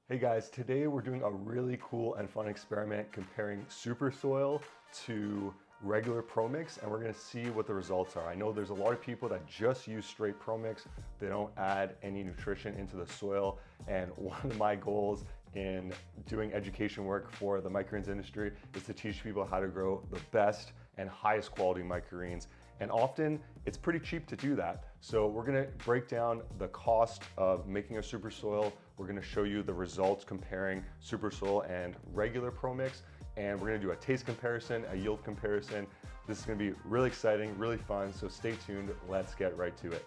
Hey guys, today we're doing a really cool and fun experiment comparing super soil to regular Pro Mix, and we're gonna see what the results are. I know there's a lot of people that just use straight Pro Mix. They don't add any nutrition into the soil, and one of my goals in doing education work for the microgreens industry is to teach people how to grow the best and highest quality microgreens. And often it's pretty cheap to do that. So we're gonna break down the cost of making a super soil. We're gonna show you the results comparing super soil and regular Pro Mix. And we're gonna do a taste comparison, a yield comparison. This is gonna be really exciting, really fun. So stay tuned, let's get right to it.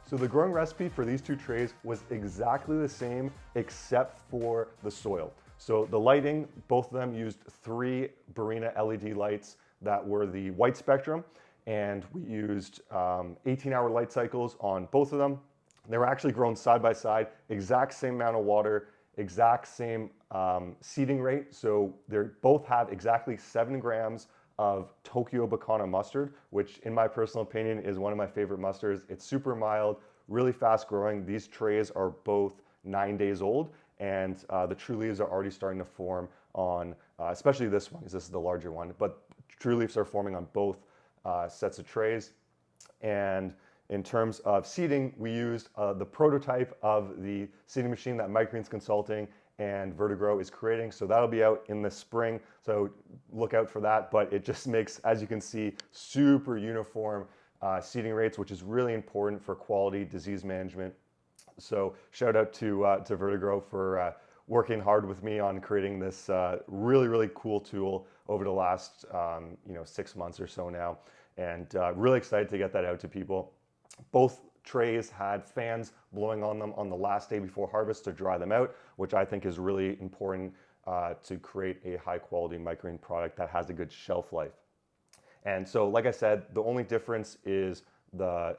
So the growing recipe for these two trays was exactly the same except for the soil. So the lighting, both of them used 3 Barina LED lights that were the white spectrum, and we used 18-hour light cycles on both of them. They were actually grown side by side, exact same amount of water, exact same seeding rate. So they both have exactly 7 grams of Tokyo Bacana mustard, which in my personal opinion is one of my favorite mustards. It's super mild, really fast growing. These trays are both 9 days old, and the true leaves are already starting to form on, especially this one, because this is the larger one, but true leaves are forming on both sets of trays. And in terms of seeding, we used the prototype of the seeding machine that Microgreens Consulting and Vertigrow is creating. So that'll be out in the spring. So look out for that. But it just makes, as you can see, super uniform seeding rates, which is really important for quality disease management. So shout out to Vertigrow for working hard with me on creating this really, really cool tool over the last 6 months or so now. And really excited to get that out to people. Both trays had fans blowing on them on the last day before harvest to dry them out, which I think is really important to create a high quality microgreen product that has a good shelf life. And so, like I said, the only difference is the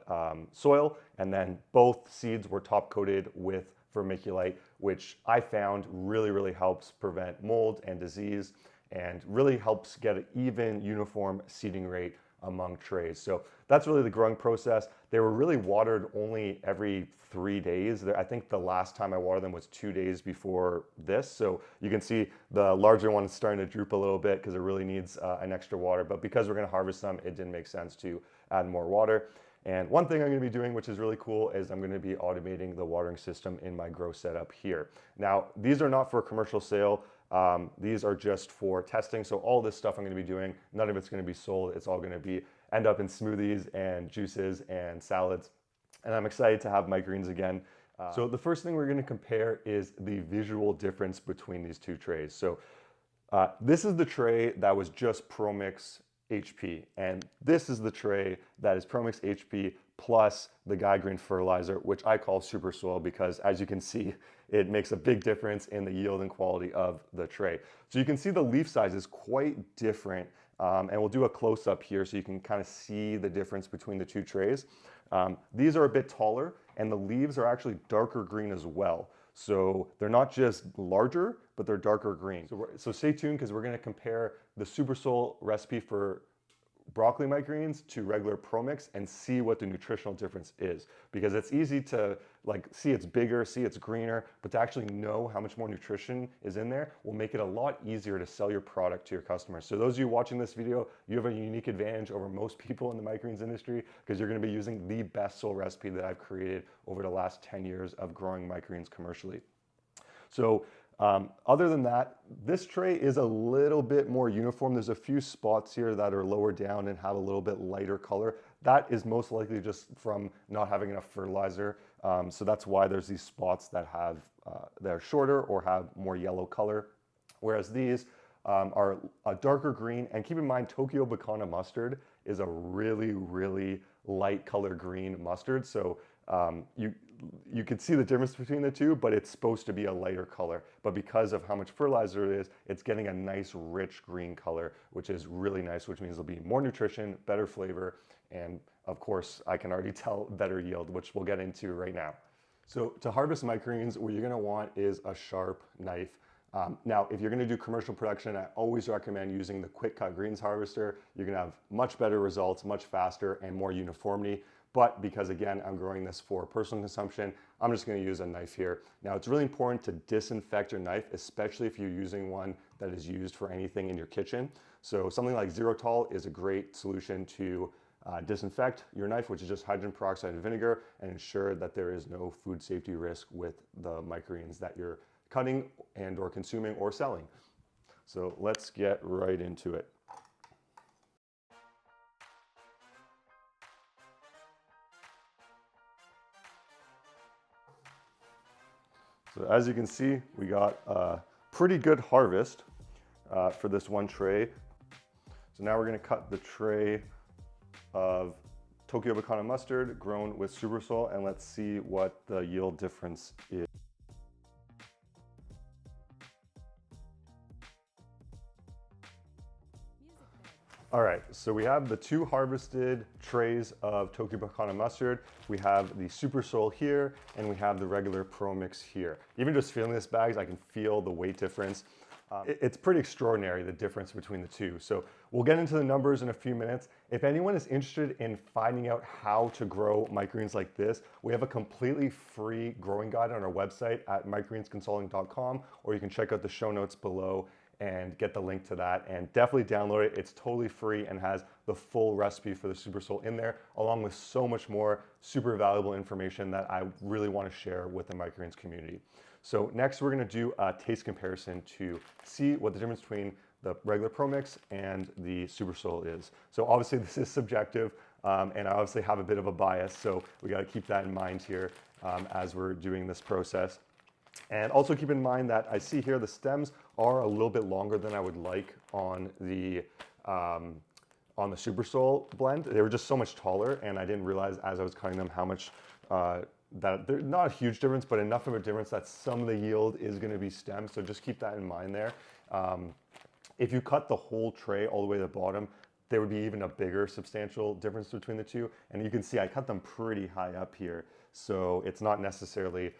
soil, and then both seeds were top coated with vermiculite, which I found really, really helps prevent mold and disease and really helps get an even uniform seeding rate among trays. So that's really the growing process. They were really watered only every 3 days. I think the last time I watered them was 2 days before this. So you can see the larger one is starting to droop a little bit because it really needs an extra water. But because we're gonna harvest them, it didn't make sense to add more water. And one thing I'm gonna be doing, which is really cool, is I'm gonna be automating the watering system in my grow setup here. Now, these are not for commercial sale. These are just for testing. So all this stuff I'm gonna be doing, none of it's gonna be sold. It's all gonna be end up in smoothies and juices and salads. And I'm excited to have microgreens again. So the first thing we're gonna compare is the visual difference between these two trays. So this is the tray that was just Pro Mix HP, and this is the tray that is Pro Mix HP plus the Guy Green fertilizer, which I call super soil because, as you can see, it makes a big difference in the yield and quality of the tray. So you can see the leaf size is quite different, and we'll do a close-up here so you can kind of see the difference between the two trays. These are a bit taller, and the leaves are actually darker green as well. So they're not just larger, but they're darker green. So stay tuned because we're gonna compare the super soil recipe for broccoli microgreens to regular Pro Mix and see what the nutritional difference is. Because it's easy to see it's bigger, see it's greener, but to actually know how much more nutrition is in there will make it a lot easier to sell your product to your customers. So those of you watching this video, you have a unique advantage over most people in the microgreens industry because you're gonna be using the best soil recipe that I've created over the last 10 years of growing microgreens commercially. So other than that, this tray is a little bit more uniform. There's a few spots here that are lower down and have a little bit lighter color. That is most likely just from not having enough fertilizer. So that's why there's these spots that are shorter or have more yellow color. Whereas these are a darker green. And keep in mind, Tokyo Bacana mustard is a really, really light color green mustard. So you can see the difference between the two, but it's supposed to be a lighter color. But because of how much fertilizer it is, it's getting a nice rich green color, which is really nice, which means there'll be more nutrition, better flavor, and of course, I can already tell better yield, which we'll get into right now. So to harvest microgreens, what you're gonna want is a sharp knife. Now, if you're going to do commercial production, I always recommend using the quick cut greens harvester. You're going to have much better results, much faster, and more uniformity. But because again, I'm growing this for personal consumption, I'm just going to use a knife here. Now, it's really important to disinfect your knife, especially if you're using one that is used for anything in your kitchen. So something like Xylitol is a great solution to disinfect your knife, which is just hydrogen peroxide and vinegar, and ensure that there is no food safety risk with the microgreens that you're cutting and or consuming or selling. So let's get right into it. So as you can see, we got a pretty good harvest for this one tray. So now we're going to cut the tray of Tokyo Bacana mustard grown with Supersol, and let's see what the yield difference is. All right, so we have the 2 harvested trays of Tokyo Bacana mustard. We have the Supersol here, and we have the regular Pro Mix here. Even just feeling this bags, I can feel the weight difference. It's pretty extraordinary, the difference between the two. So we'll get into the numbers in a few minutes. If anyone is interested in finding out how to grow microgreens like this, we have a completely free growing guide on our website at microgreensconsulting.com, or you can check out the show notes below and get the link to that, and definitely download it. It's totally free and has the full recipe for the Supersol in there, along with so much more super valuable information that I really want to share with the microgreens community. So next we're going to do a taste comparison to see what the difference between the regular Pro Mix and the Supersol is. So obviously this is subjective, and I obviously have a bit of a bias, so we got to keep that in mind here as we're doing this process. And also keep in mind that I see here the stems are a little bit longer than I would like on the Supersol blend. They were just so much taller, and I didn't realize as I was cutting them how much that they're not a huge difference, but enough of a difference that some of the yield is going to be stems. So just keep that in mind there. If you cut the whole tray all the way to the bottom, there would be even a bigger substantial difference between the two. And you can see I cut them pretty high up here. So it's not necessarily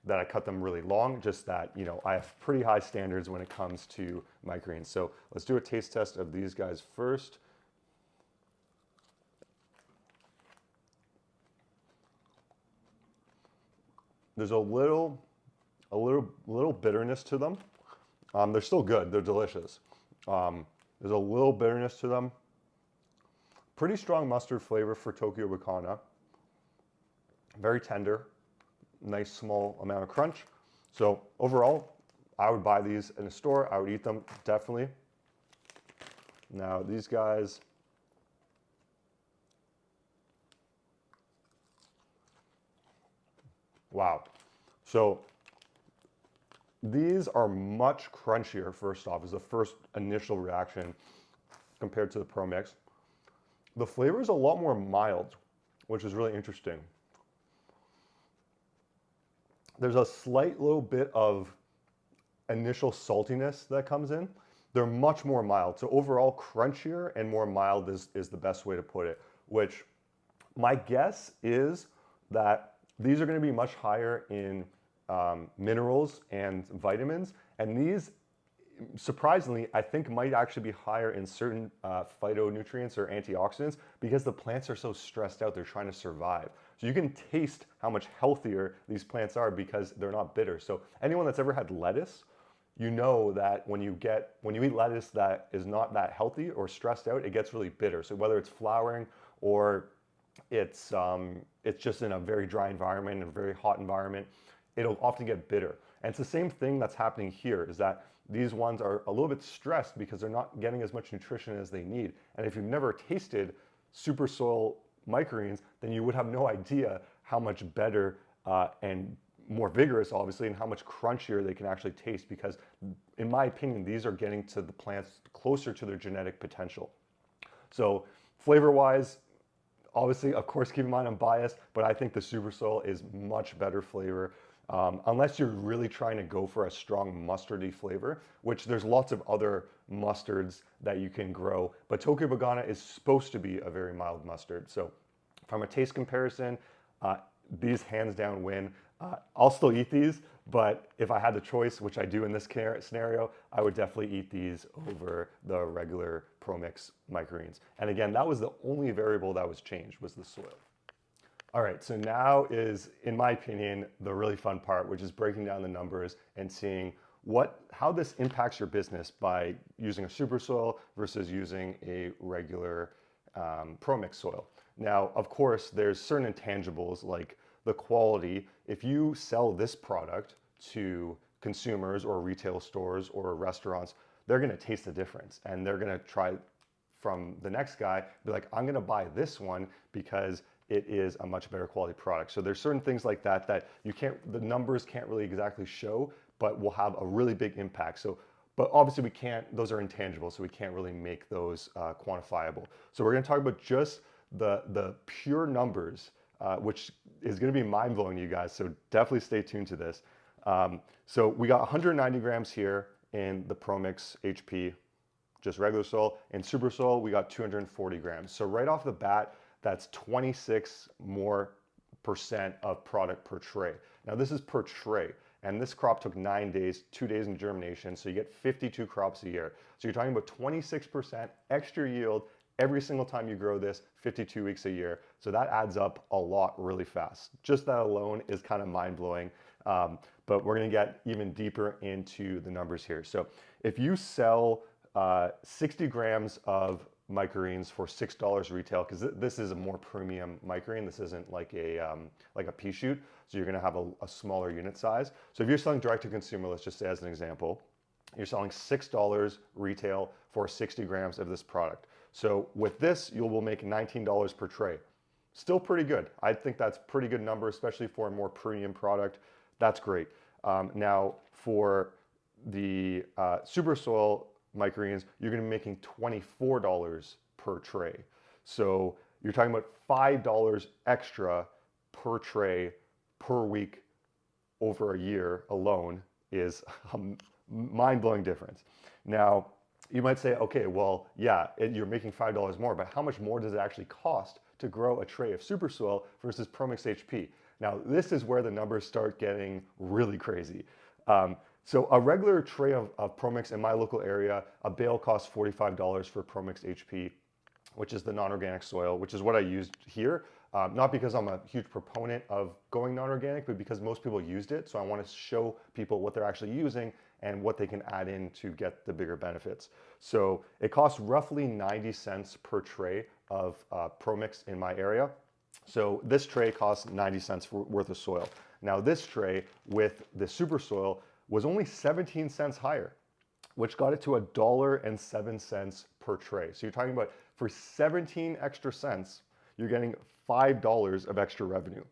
that I cut them really long, just that, you know, I have pretty high standards when it comes to microgreens. So let's do a taste test of these guys first. There's a little bitterness to them. They're still good, they're delicious. There's a little bitterness to them. Pretty strong mustard flavor for Tokyo Bacana. Very tender. Nice small amount of crunch. So overall, I would buy these in a store. I would eat them, definitely. Now these guys, wow. So these are much crunchier, first off, is the first initial reaction compared to the Pro Mix. The flavor is a lot more mild, which is really interesting. There's a slight little bit of initial saltiness that comes in. They're much more mild. So overall, crunchier and more mild is the best way to put it, which my guess is that these are going to be much higher in minerals and vitamins. And these, surprisingly, I think might actually be higher in certain phytonutrients or antioxidants because the plants are so stressed out, they're trying to survive. So you can taste how much healthier these plants are because they're not bitter. So anyone that's ever had lettuce, you know that when you eat lettuce that is not that healthy or stressed out, it gets really bitter. So whether it's flowering or it's just in a very dry environment, in a very hot environment, it'll often get bitter. And it's the same thing that's happening here, is that these ones are a little bit stressed because they're not getting as much nutrition as they need. And if you've never tasted Supersol microgreens, then you would have no idea how much better and more vigorous, obviously, and how much crunchier they can actually taste, because in my opinion, these are getting to the plants closer to their genetic potential. So flavor-wise, obviously, of course, keep in mind I'm biased, but I think the Supersol is much better flavor. Unless you're really trying to go for a strong mustardy flavor, which there's lots of other mustards that you can grow, but Tokyo Bacana is supposed to be a very mild mustard. So from a taste comparison, these hands down win. I'll still eat these, But if I had the choice, which I do in this scenario, I would definitely eat these over the regular ProMix microgreens. And again, that was the only variable that was changed, was the soil. All right, so now is, in my opinion, the really fun part, which is breaking down the numbers and seeing how this impacts your business by using a super soil versus using a regular ProMix soil. Now, of course, there's certain intangibles like the quality. If you sell this product to consumers or retail stores or restaurants, they're gonna taste the difference and they're gonna try from the next guy, be like, I'm gonna buy this one because it is a much better quality product. So there's certain things like that that the numbers can't really exactly show, but will have a really big impact. So, but obviously we can't, those are intangible, so we can't really make those quantifiable. So we're gonna talk about just the pure numbers, which is gonna be mind-blowing to you guys, so definitely stay tuned to this. So we got 190 grams here in the ProMix HP, just regular soil. In super soil, we got 240 grams. So right off the bat, that's 26% more of product per tray. Now this is per tray, and this crop took 9 days, 2 days in germination, so you get 52 crops a year. So you're talking about 26% extra yield every single time you grow this, 52 weeks a year. So that adds up a lot really fast. Just that alone is kind of mind-blowing, but we're gonna get even deeper into the numbers here. So if you sell 60 grams of microgreens for $6 retail, because this is a more premium microgreen. This isn't like a pea shoot, so you're gonna have a smaller unit size. So if you're selling direct to consumer, let's just say as an example, you're selling $6 retail for 60 grams of this product. So with this, you will make $19 per tray. Still pretty good. I think that's pretty good number, especially for a more premium product. That's great. Now for the super soil microgreens, you're gonna be making $24 per tray. So you're talking about $5 extra per tray per week over a year alone is a mind-blowing difference. Now, you might say, okay, well, yeah, you're making $5 more, but how much more does it actually cost to grow a tray of super soil versus ProMix HP? Now, this is where the numbers start getting really crazy. So a regular tray of ProMix in my local area, a bale costs $45 for ProMix HP, which is the non-organic soil, which is what I used here. Not because I'm a huge proponent of going non-organic, but because most people used it. So I want to show people what they're actually using and what they can add in to get the bigger benefits. So it costs roughly 90 cents per tray of ProMix in my area. So this tray costs 90 cents worth of soil. Now this tray with the super soil was only 17 cents higher, which got it to $1.07 per tray. So you're talking about for 17 extra cents, you're getting $5 of extra revenue.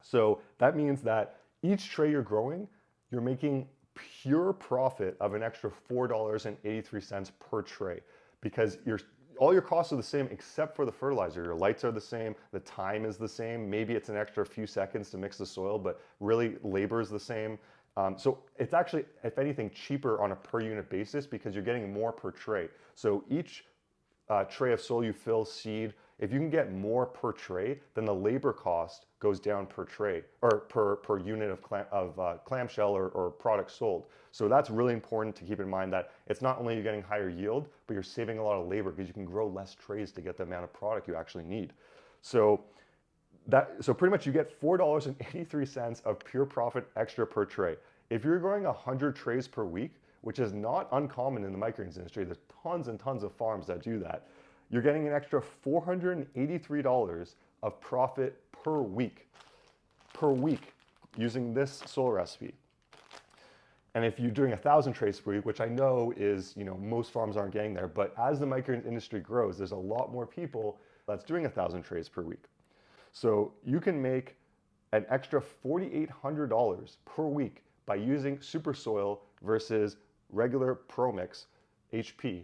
So that means that each tray you're growing, you're making pure profit of an extra $4.83 per tray, because all your costs are the same except for the fertilizer. Your lights are the same, the time is the same. Maybe it's an extra few seconds to mix the soil, but really labor is the same. So it's actually, if anything, cheaper on a per unit basis because you're getting more per tray. So each tray of soil you fill, seed, if you can get more per tray, then the labor cost goes down per tray or per unit of clamshell or product sold. So that's really important to keep in mind, that it's not only you're getting higher yield, but you're saving a lot of labor because you can grow less trays to get the amount of product you actually need. So pretty much you get $4.83 of pure profit extra per tray. If you're growing 100 trays per week, which is not uncommon in the microgreens industry, there's tons and tons of farms that do that, you're getting an extra $483 of profit per week using this soil recipe. And if you're doing 1,000 trays per week, which I know is, most farms aren't getting there, but as the microgreens industry grows, there's a lot more people that's doing 1,000 trays per week. So you can make an extra $4,800 per week by using super soil versus regular ProMix HP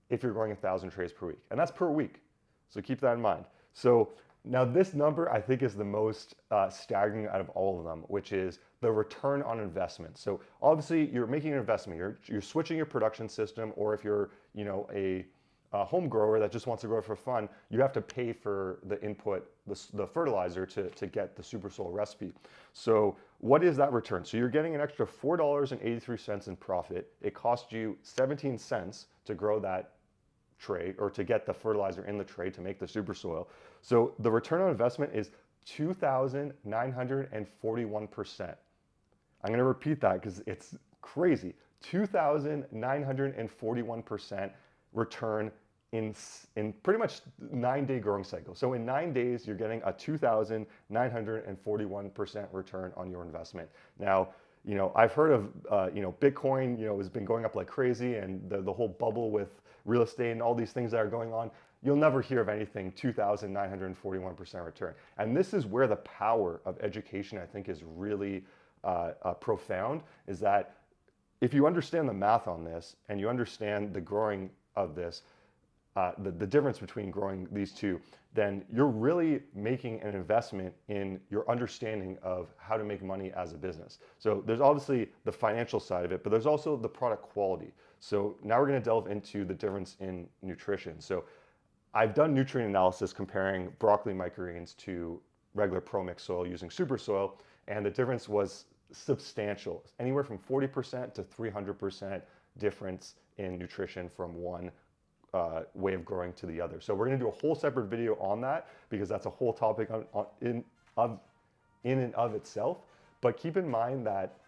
if you're growing 1,000 trays per week. And that's per week. So keep that in mind. So now this number I think is the most staggering out of all of them, which is the return on investment. So obviously you're making an investment. You're switching your production system, or if you're a home grower that just wants to grow it for fun, you have to pay for the input, the fertilizer to get the super soil recipe. So what is that return? So you're getting an extra $4.83 in profit. It cost you 17 cents to grow that tray, or to get the fertilizer in the tray to make the super soil. So the return on investment is 2,941%. I'm going to repeat that because it's crazy. 2,941% return in pretty much 9-day growing cycle. So in 9 days, you're getting a 2,941% return on your investment. Now, I've heard of, Bitcoin, has been going up like crazy, and the whole bubble with real estate and all these things that are going on. You'll never hear of anything 2,941% return. And this is where the power of education, I think, is really profound, is that if you understand the math on this and you understand the growing of this, the difference between growing these two, then you're really making an investment in your understanding of how to make money as a business. So there's obviously the financial side of it, but there's also the product quality. So now we're going to delve into the difference in nutrition. So I've done nutrient analysis comparing broccoli microgreens to regular pro mix soil using super soil, and the difference was substantial, anywhere from 40% to 300% difference in nutrition from one way of growing to the other. So we're going to do a whole separate video on that, because that's a whole topic in and of itself. But keep in mind that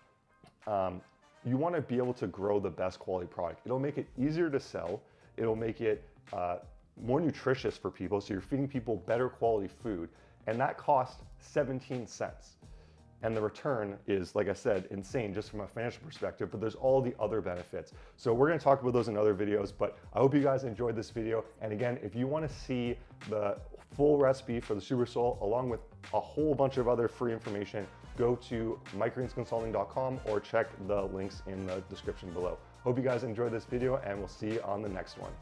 you want to be able to grow the best quality product. It'll make it easier to sell. It'll make it more nutritious for people, so you're feeding people better quality food, and that costs 17 cents. And the return is, like I said, insane just from a financial perspective, but there's all the other benefits. So we're gonna talk about those in other videos, but I hope you guys enjoyed this video. And again, if you wanna see the full recipe for the super soil, along with a whole bunch of other free information, go to microgreensconsulting.com or check the links in the description below. Hope you guys enjoyed this video, and we'll see you on the next one.